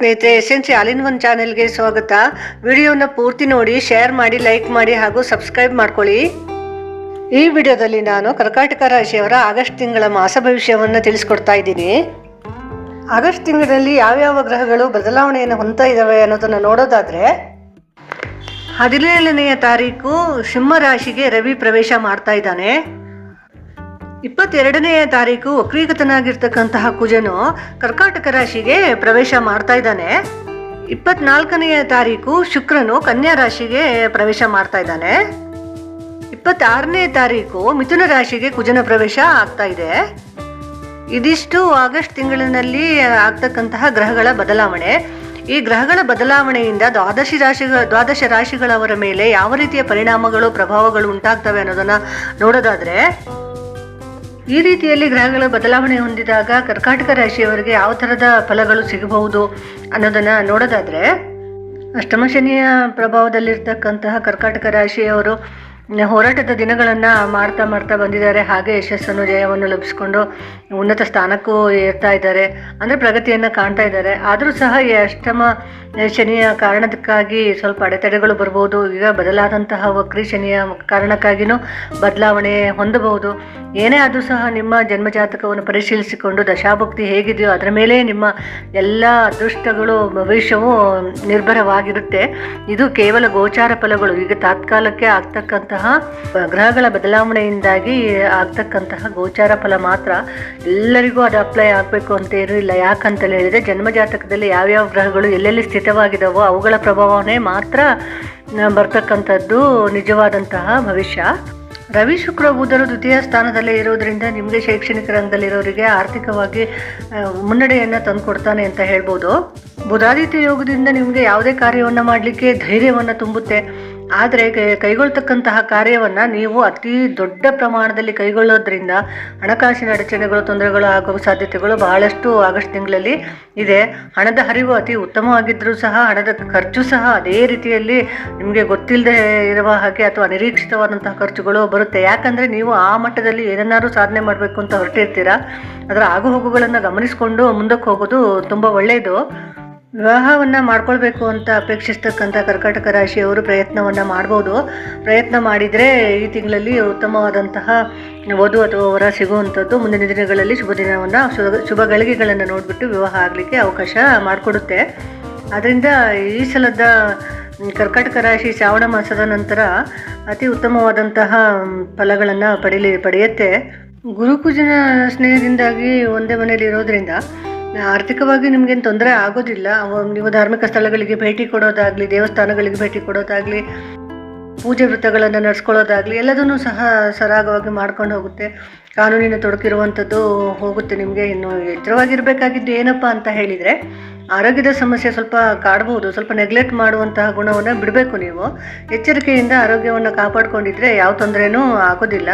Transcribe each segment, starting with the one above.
ಸ್ನೇಹಿತರೆ, ಎಸೆನ್ಸಿ all in one ಚಾನೆಲ್ಗೆ ಸ್ವಾಗತ. ವಿಡಿಯೋನ ಪೂರ್ತಿ ನೋಡಿ, ಶೇರ್ ಮಾಡಿ, ಲೈಕ್ ಮಾಡಿ ಹಾಗೂ ಸಬ್ಸ್ಕ್ರೈಬ್ ಮಾಡ್ಕೊಳ್ಳಿ. ಈ ವಿಡಿಯೋದಲ್ಲಿ ನಾನು ಕರ್ಕಾಟಕ ರಾಶಿಯವರ ಆಗಸ್ಟ್ ತಿಂಗಳ ಮಾಸ ಭವಿಷ್ಯವನ್ನು ತಿಳಿಸ್ಕೊಡ್ತಾ ಇದ್ದೀನಿ. ಆಗಸ್ಟ್ ತಿಂಗಳಲ್ಲಿ ಯಾವ್ಯಾವ ಗ್ರಹಗಳು ಬದಲಾವಣೆಯನ್ನು ಹೊಂದ್ತಾ ಇದ್ದಾವೆ ಅನ್ನೋದನ್ನು ನೋಡೋದಾದರೆ, 17ನೆಯ ತಾರೀಕು ಸಿಂಹ ರಾಶಿಗೆ ರವಿ ಪ್ರವೇಶ ಮಾಡ್ತಾ ಇದ್ದಾನೆ. 22ನೆಯ ತಾರೀಕು ವಕ್ರೀಗತನಾಗಿರ್ತಕ್ಕಂತಹ ಕುಜನು ಕರ್ಕಾಟಕ ರಾಶಿಗೆ ಪ್ರವೇಶ ಮಾಡ್ತಾ ಇದ್ದಾನೆ. 24ನೆಯ ತಾರೀಕು ಶುಕ್ರನು ಕನ್ಯಾ ರಾಶಿಗೆ ಪ್ರವೇಶ ಮಾಡ್ತಾ ಇದ್ದಾನೆ. 26ನೇ ತಾರೀಕು ಮಿಥುನ ರಾಶಿಗೆ ಕುಜನ ಪ್ರವೇಶ ಆಗ್ತಾ ಇದೆ. ಇದಿಷ್ಟು ಆಗಸ್ಟ್ ತಿಂಗಳಿನಲ್ಲಿ ಆಗ್ತಕ್ಕಂತಹ ಗ್ರಹಗಳ ಬದಲಾವಣೆ. ಈ ಗ್ರಹಗಳ ಬದಲಾವಣೆಯಿಂದ ದ್ವಾದಶ ರಾಶಿಗಳವರ ಮೇಲೆ ಯಾವ ರೀತಿಯ ಪರಿಣಾಮಗಳು, ಪ್ರಭಾವಗಳು ಉಂಟಾಗ್ತವೆ ಅನ್ನೋದನ್ನ ನೋಡೋದಾದ್ರೆ, ಈ ರೀತಿಯಲ್ಲಿ ಗ್ರಹಗಳ ಬದಲಾವಣೆ ಹೊಂದಿದಾಗ ಕರ್ಕಾಟಕ ರಾಶಿಯವರಿಗೆ ಯಾವ ಥರದ ಫಲಗಳು ಸಿಗಬಹುದು ಅನ್ನೋದನ್ನು ನೋಡೋದಾದರೆ, ಅಷ್ಟಮ ಶನಿಯ ಪ್ರಭಾವದಲ್ಲಿರ್ತಕ್ಕಂತಹ ಕರ್ಕಾಟಕ ರಾಶಿಯವರು ಹೋರಾಟದ ದಿನಗಳನ್ನು ಮಾಡ್ತಾ ಬಂದಿದ್ದಾರೆ. ಹಾಗೆ ಯಶಸ್ಸನ್ನು, ಜಯವನ್ನು ಲಭಿಸ್ಕೊಂಡು ಉನ್ನತ ಸ್ಥಾನಕ್ಕೂ ಏರ್ತಾ ಇದ್ದಾರೆ, ಅಂದರೆ ಪ್ರಗತಿಯನ್ನು ಕಾಣ್ತಾ ಇದ್ದಾರೆ. ಆದರೂ ಸಹ ಈ ಅಷ್ಟಮ ಶನಿಯ ಕಾರಣಕ್ಕಾಗಿ ಸ್ವಲ್ಪ ಅಡೆತಡೆಗಳು ಬರ್ಬೋದು. ಈಗ ಬದಲಾದಂತಹ ವಕ್ರಿ ಶನಿಯ ಕಾರಣಕ್ಕಾಗಿಯೂ ಬದಲಾವಣೆ ಹೊಂದಬಹುದು. ಏನೇ ಆದರೂ ಸಹ ನಿಮ್ಮ ಜನ್ಮಜಾತಕವನ್ನು ಪರಿಶೀಲಿಸಿಕೊಂಡು ದಶಾಭುಕ್ತಿ ಹೇಗಿದೆಯೋ ಅದರ ಮೇಲೆ ನಿಮ್ಮ ಎಲ್ಲ ಅದೃಷ್ಟಗಳು, ಭವಿಷ್ಯವು ನಿರ್ಭರವಾಗಿರುತ್ತೆ. ಇದು ಕೇವಲ ಗೋಚಾರ ಫಲಗಳು. ಈಗ ತಾತ್ಕಾಲಕ್ಕೆ ಆಗ್ತಕ್ಕಂತಹ ಗ್ರಹಗಳ ಬದಲಾವಣೆಯಿಂದಾಗಿ ಆಗ್ತಕ್ಕಂತಹ ಗೋಚಾರ ಫಲ ಮಾತ್ರ. ಎಲ್ಲರಿಗೂ ಅದು ಅಪ್ಲೈ ಆಗಬೇಕು ಅಂತ ಏನೂ ಇಲ್ಲ. ಯಾಕಂತೇಳಿ ಹೇಳಿದರೆ, ಜನ್ಮಜಾತಕದಲ್ಲಿ ಯಾವ್ಯಾವ ಗ್ರಹಗಳು ಎಲ್ಲೆಲ್ಲಿ ಸ್ಥಿತವಾಗಿದ್ದಾವೋ ಅವುಗಳ ಪ್ರಭಾವನೆ ಮಾತ್ರ ಬರ್ತಕ್ಕಂಥದ್ದು ನಿಜವಾದಂತಹ ಭವಿಷ್ಯ. ರವಿ, ಶುಕ್ರ, ಬುಧರು ದ್ವಿತೀಯ ಸ್ಥಾನದಲ್ಲೇ ಇರೋದ್ರಿಂದ ನಿಮಗೆ ಶೈಕ್ಷಣಿಕ ರಂಗದಲ್ಲಿರೋರಿಗೆ ಆರ್ಥಿಕವಾಗಿ ಮುನ್ನಡೆಯನ್ನು ತಂದುಕೊಡ್ತಾನೆ ಅಂತ ಹೇಳ್ಬೋದು. ಬುಧಾದಿತ್ಯ ಯೋಗದಿಂದ ನಿಮಗೆ ಯಾವುದೇ ಕಾರ್ಯವನ್ನು ಮಾಡಲಿಕ್ಕೆ ಧೈರ್ಯವನ್ನು ತುಂಬುತ್ತೆ. ಆದರೆ ಕೈಗೊಳ್ತಕ್ಕಂತಹ ಕಾರ್ಯವನ್ನು ನೀವು ಅತಿ ದೊಡ್ಡ ಪ್ರಮಾಣದಲ್ಲಿ ಕೈಗೊಳ್ಳೋದ್ರಿಂದ ಹಣಕಾಸಿನ ಅಡಚಣೆಗಳು, ತೊಂದರೆಗಳು ಆಗುವ ಸಾಧ್ಯತೆಗಳು ಬಹಳಷ್ಟು ಆಗಸ್ಟ್ ತಿಂಗಳಲ್ಲಿ ಇದೆ. ಹಣದ ಹರಿವು ಅತಿ ಉತ್ತಮವಾಗಿದ್ದರೂ ಸಹ ಹಣದ ಖರ್ಚು ಸಹ ಅದೇ ರೀತಿಯಲ್ಲಿ ನಿಮಗೆ ಗೊತ್ತಿಲ್ಲದೆ ಇರುವ ಹಾಗೆ ಅಥವಾ ಅನಿರೀಕ್ಷಿತವಾದಂತಹ ಖರ್ಚುಗಳು ಬರುತ್ತೆ. ಯಾಕಂದರೆ ನೀವು ಆ ಮಟ್ಟದಲ್ಲಿ ಏನನ್ನಾದ್ರೂ ಸಾಧನೆ ಮಾಡಬೇಕು ಅಂತ ಹೊರಟಿರ್ತೀರ. ಅದರ ಆಗುಹೋಗುಗಳನ್ನು ಗಮನಿಸಿಕೊಂಡು ಮುಂದಕ್ಕೆ ಹೋಗೋದು ತುಂಬ ಒಳ್ಳೆಯದು. ವಿವಾಹವನ್ನು ಮಾಡ್ಕೊಳ್ಬೇಕು ಅಂತ ಅಪೇಕ್ಷಿಸ್ತಕ್ಕಂಥ ಕರ್ಕಾಟಕ ರಾಶಿಯವರು ಪ್ರಯತ್ನವನ್ನು ಮಾಡ್ಬೋದು. ಪ್ರಯತ್ನ ಮಾಡಿದರೆ ಈ ತಿಂಗಳಲ್ಲಿ ಉತ್ತಮವಾದಂತಹ ವಧು ಅಥವಾ ವರ ಸಿಗುವಂಥದ್ದು ಮುಂದಿನ ದಿನಗಳಲ್ಲಿ ಶುಭ ಗಳಿಗೆಗಳನ್ನು ನೋಡಿಬಿಟ್ಟು ವಿವಾಹ ಆಗಲಿಕ್ಕೆ ಅವಕಾಶ ಮಾಡಿಕೊಡುತ್ತೆ. ಆದ್ದರಿಂದ ಈ ಸಲದ ಕರ್ಕಾಟಕ ರಾಶಿ ಶ್ರಾವಣ ಮಾಸದ ನಂತರ ಅತಿ ಉತ್ತಮವಾದಂತಹ ಫಲಗಳನ್ನು ಪಡೆಯುತ್ತೆ. ಗುರುಕುಜನ ಸ್ನೇಹದಿಂದಾಗಿ ಒಂದೇ ಮನೆಯಲ್ಲಿ ಇರೋದ್ರಿಂದ ಆರ್ಥಿಕವಾಗಿ ನಿಮಗೇನು ತೊಂದರೆ ಆಗೋದಿಲ್ಲ. ನೀವು ಧಾರ್ಮಿಕ ಸ್ಥಳಗಳಿಗೆ ಭೇಟಿ ಕೊಡೋದಾಗಲಿ, ದೇವಸ್ಥಾನಗಳಿಗೆ ಭೇಟಿ ಕೊಡೋದಾಗಲಿ, ಪೂಜೆ ವೃತ್ತಗಳನ್ನು ನಡೆಸ್ಕೊಳ್ಳೋದಾಗಲಿ ಎಲ್ಲದನ್ನೂ ಸಹ ಸರಾಗವಾಗಿ ಮಾಡ್ಕೊಂಡು ಹೋಗುತ್ತೆ. ಕಾನೂನಿನ ತೊಡಕಿರುವಂಥದ್ದು ಹೋಗುತ್ತೆ. ನಿಮಗೆ ಇನ್ನು ಎಚ್ಚರವಾಗಿರಬೇಕಾಗಿದ್ದು ಏನಪ್ಪ ಅಂತ ಹೇಳಿದರೆ, ಆರೋಗ್ಯದ ಸಮಸ್ಯೆ ಸ್ವಲ್ಪ ಕಾಡಬಹುದು. ಸ್ವಲ್ಪ ನೆಗ್ಲೆಕ್ಟ್ ಮಾಡುವಂತಹ ಗುಣವನ್ನು ಬಿಡಬೇಕು. ನೀವು ಎಚ್ಚರಿಕೆಯಿಂದ ಆರೋಗ್ಯವನ್ನು ಕಾಪಾಡಿಕೊಂಡಿದ್ರೆ ಯಾವ ತೊಂದರೆನೂ ಆಗೋದಿಲ್ಲ.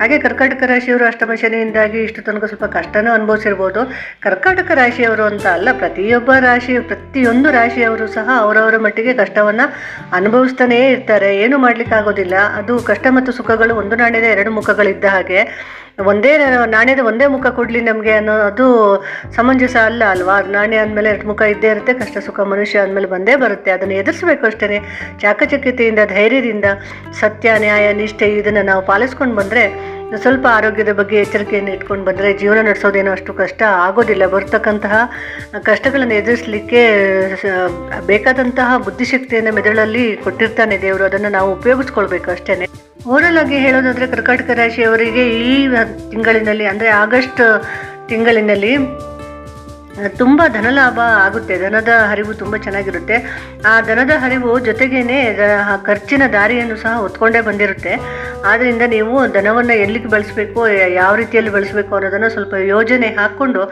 ಹಾಗೆ ಕರ್ಕಾಟಕ ರಾಶಿಯವರು ಅಷ್ಟಮ ಶನಿಯಿಂದಾಗಿ ಇಷ್ಟು ತನಕ ಸ್ವಲ್ಪ ಕಷ್ಟನೂ ಅನುಭವಿಸಿರ್ಬೋದು. ಕರ್ಕಾಟಕ ರಾಶಿಯವರು ಅಂತ ಅಲ್ಲ, ಪ್ರತಿಯೊಂದು ರಾಶಿಯವರು ಸಹ ಅವರವರ ಮಟ್ಟಿಗೆ ಕಷ್ಟವನ್ನು ಅನುಭವಿಸ್ತಾನೇ ಇರ್ತಾರೆ. ಏನು ಮಾಡಲಿಕ್ಕಾಗೋದಿಲ್ಲ. ಅದು ಕಷ್ಟ ಮತ್ತು ಸುಖಗಳು ಒಂದು ನಾಣ್ಯದ ಎರಡು ಮುಖಗಳಿದ್ದ ಹಾಗೆ. ಒಂದೇ ನಾಣ್ಯದ ಒಂದೇ ಮುಖ ಕೊಡಲಿ ನಮಗೆ ಅನ್ನೋದು ಸಮಂಜಸ ಅಲ್ವಾ. ನಾಣ್ಯ ಅಂದಮೇಲೆ ಎರಡು ಮುಖ ಇದ್ದೇ ಇರುತ್ತೆ. ಕಷ್ಟ ಸುಖ ಮನುಷ್ಯ ಅಂದಮೇಲೆ ಬಂದೇ ಬರುತ್ತೆ. ಅದನ್ನು ಎದುರಿಸಬೇಕು ಅಷ್ಟೇ. ಚಾಕಚಕ್ಯತೆಯಿಂದ, ಧೈರ್ಯದಿಂದ, ಸತ್ಯ, ನ್ಯಾಯ, ನಿಷ್ಠೆ ಇದನ್ನು ನಾವು ಪಾಲಿಸ್ಕೊಂಡು ಬಂದರೆ, ಸ್ವಲ್ಪ ಆರೋಗ್ಯದ ಬಗ್ಗೆ ಎಚ್ಚರಿಕೆಯನ್ನು ಇಟ್ಕೊಂಡು ಬಂದರೆ ಜೀವನ ನಡೆಸೋದೇನೋ ಅಷ್ಟು ಕಷ್ಟ ಆಗೋದಿಲ್ಲ. ಬರ್ತಕ್ಕಂತಹ ಕಷ್ಟಗಳನ್ನು ಎದುರಿಸಲಿಕ್ಕೆ ಬೇಕಾದಂತಹ ಬುದ್ಧಿಶಕ್ತಿಯನ್ನು ಮೆದುಳಲ್ಲಿ ಕೊಟ್ಟಿರ್ತಾನೆ ದೇವರು. ಅದನ್ನು ನಾವು ಉಪಯೋಗಿಸ್ಕೊಳ್ಬೇಕು ಅಷ್ಟೇ. ಓವರಲ್ ಆಗಿ ಹೇಳೋದಾದರೆ, ಕರ್ಕಾಟಕ ರಾಶಿಯವರಿಗೆ ಈ ತಿಂಗಳಿನಲ್ಲಿ, ಅಂದರೆ ಆಗಸ್ಟ್ ತಿಂಗಳಿನಲ್ಲಿ ತುಂಬ ಧನಲಾಭ ಆಗುತ್ತೆ. ಧನದ ಹರಿವು ತುಂಬ ಚೆನ್ನಾಗಿರುತ್ತೆ. ಆ ಧನದ ಹರಿವು ಜೊತೆಗೇನೆ ಖರ್ಚಿನ ದಾರಿಯನ್ನು ಸಹ ಹೊತ್ಕೊಂಡೇ ಬಂದಿರುತ್ತೆ. ಆದ್ದರಿಂದ ನೀವು ಧನವನ್ನು ಎಲ್ಲಿಗೆ ಬಳಸಬೇಕು, ಯಾವ ರೀತಿಯಲ್ಲಿ ಬಳಸಬೇಕು ಅನ್ನೋದನ್ನು ಸ್ವಲ್ಪ ಯೋಜನೆ ಹಾಕ್ಕೊಂಡು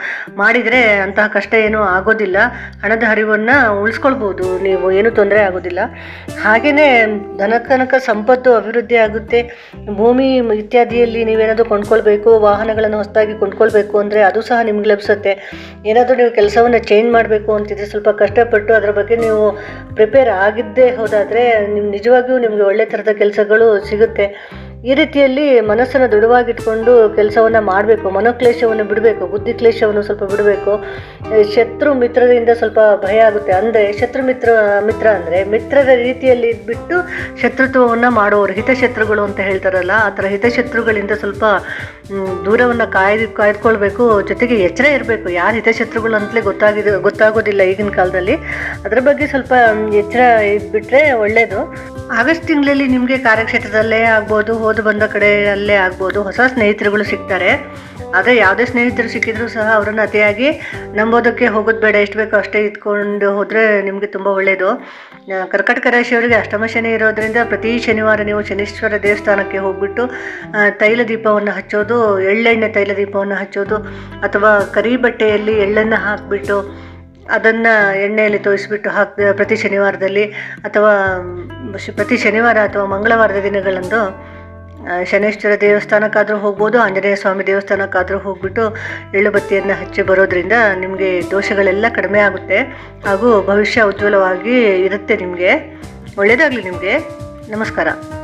ಮಾಡಿದರೆ ಅಂತಹ ಕಷ್ಟ ಏನೂ ಆಗೋದಿಲ್ಲ. ಹಣದ ಹರಿವನ್ನು ಉಳಿಸ್ಕೊಳ್ಬೋದು ನೀವು, ಏನೂ ತೊಂದರೆ ಆಗೋದಿಲ್ಲ. ಹಾಗೆಯೇ ಧನಕನಕ ಸಂಪತ್ತು ಅಭಿವೃದ್ಧಿ ಆಗುತ್ತೆ. ಭೂಮಿ ಇತ್ಯಾದಿಯಲ್ಲಿ ನೀವೇನಾದರೂ ಕೊಂಡ್ಕೊಳ್ಬೇಕು, ವಾಹನಗಳನ್ನು ಹೊಸದಾಗಿ ಕೊಂಡ್ಕೊಳ್ಬೇಕು ಅಂದರೆ ಅದು ಸಹ ನಿಮ್ಗೆ ಲಭಿಸುತ್ತೆ. ಏನಾದರೂ ನೀವು ಕೆಲಸವನ್ನು ಚೇಂಜ್ ಮಾಡಬೇಕು ಅಂತಿದ್ರೆ ಸ್ವಲ್ಪ ಕಷ್ಟಪಟ್ಟು ಅದರ ಬಗ್ಗೆ ನೀವು ಪ್ರಿಪೇರ್ ಆಗಿದ್ದೇ ಹೋದಾದರೆ ನಿಜವಾಗಿಯೂ ನಿಮಗೆ ಒಳ್ಳೆ ಥರದ ಕೆಲಸಗಳು ಸಿಗುತ್ತೆ. ಈ ರೀತಿಯಲ್ಲಿ ಮನಸ್ಸನ್ನು ದೃಢವಾಗಿಟ್ಕೊಂಡು ಕೆಲಸವನ್ನು ಮಾಡಬೇಕು. ಮನೋಕ್ಲೇಶವನ್ನು ಬಿಡಬೇಕು, ಬುದ್ಧಿ ಕ್ಲೇಶವನ್ನು ಸ್ವಲ್ಪ ಬಿಡಬೇಕು. ಶತ್ರು ಮಿತ್ರರಿಂದ ಸ್ವಲ್ಪ ಭಯ ಆಗುತ್ತೆ. ಅಂದರೆ ಶತ್ರು ಮಿತ್ರ ಅಂದರೆ ಮಿತ್ರರ ರೀತಿಯಲ್ಲಿ ಇದ್ಬಿಟ್ಟು ಶತ್ರುತ್ವವನ್ನು ಮಾಡೋರು, ಹಿತಶತ್ರುಗಳು ಅಂತ ಹೇಳ್ತಾರಲ್ಲ, ಆ ಥರ ಹಿತಶತ್ರುಗಳಿಂದ ಸ್ವಲ್ಪ ದೂರವನ್ನು ಕಾಯ್ದುಕೊಳ್ಬೇಕು. ಜೊತೆಗೆ ಎಚ್ಚರ ಇರಬೇಕು. ಯಾರು ಹಿತಶತ್ರುಗಳು ಅಂತಲೇ ಗೊತ್ತಾಗೋದಿಲ್ಲ ಈಗಿನ ಕಾಲದಲ್ಲಿ. ಅದರ ಬಗ್ಗೆ ಸ್ವಲ್ಪ ಎಚ್ಚರ ಇದ್ಬಿಟ್ರೆ ಒಳ್ಳೆಯದು. ಆಗಸ್ಟ್ ತಿಂಗಳಲ್ಲಿ ನಿಮಗೆ ಕಾರ್ಯಕ್ಷೇತ್ರದಲ್ಲೇ ಆಗ್ಬೋದು, ಹೋದ ಬಂದ ಕಡೆ ಅಲ್ಲೇ ಆಗ್ಬೋದು, ಹೊಸ ಸ್ನೇಹಿತರುಗಳು ಸಿಗ್ತಾರೆ. ಆದರೆ ಯಾವುದೇ ಸ್ನೇಹಿತರು ಸಿಕ್ಕಿದ್ರೂ ಸಹ ಅವರನ್ನು ಅತಿಯಾಗಿ ನಂಬೋದಕ್ಕೆ ಹೋಗೋದು ಬೇಡ. ಎಷ್ಟು ಬೇಕೋ ಅಷ್ಟೇ ಇದ್ಕೊಂಡು ಹೋದರೆ ನಿಮಗೆ ತುಂಬ ಒಳ್ಳೆಯದು. ಕರ್ಕಾಟಕ ರಾಶಿಯವರಿಗೆ ಅಷ್ಟಮ ಶನಿ ಇರೋದರಿಂದ ಪ್ರತಿ ಶನಿವಾರ ನೀವು ಶನೀಶ್ವರ ದೇವಸ್ಥಾನಕ್ಕೆ ಹೋಗ್ಬಿಟ್ಟು ತೈಲ ದೀಪವನ್ನು ಹಚ್ಚೋದು, ಎಳ್ಳೆಣ್ಣೆ ತೈಲ ದೀಪವನ್ನು ಹಚ್ಚೋದು, ಅಥವಾ ಕರಿ ಬಟ್ಟೆಯಲ್ಲಿ ಎಳ್ಳನ್ನು ಹಾಕಿಬಿಟ್ಟು ಅದನ್ನು ಎಣ್ಣೆಯಲ್ಲಿ ತೋರಿಸ್ಬಿಟ್ಟು ಪ್ರತಿ ಶನಿವಾರದಲ್ಲಿ ಅಥವಾ ಪ್ರತಿ ಶನಿವಾರ ಅಥವಾ ಮಂಗಳವಾರದ ದಿನಗಳಂದು ಶನೇಶ್ವರ ದೇವಸ್ಥಾನಕ್ಕಾದರೂ ಹೋಗ್ಬೋದು, ಆಂಜನೇಯ ಸ್ವಾಮಿ ದೇವಸ್ಥಾನಕ್ಕಾದರೂ ಹೋಗ್ಬಿಟ್ಟು ಎಳ್ಳು ಬತ್ತಿಯನ್ನು ಹಚ್ಚಿ ಬರೋದ್ರಿಂದ ನಿಮಗೆ ದೋಷಗಳೆಲ್ಲ ಕಡಿಮೆ ಆಗುತ್ತೆ ಹಾಗೂ ಭವಿಷ್ಯ ಉಜ್ವಲವಾಗಿ ಇರುತ್ತೆ. ನಿಮಗೆ ಒಳ್ಳೆಯದಾಗಲಿ. ನಿಮಗೆ ನಮಸ್ಕಾರ.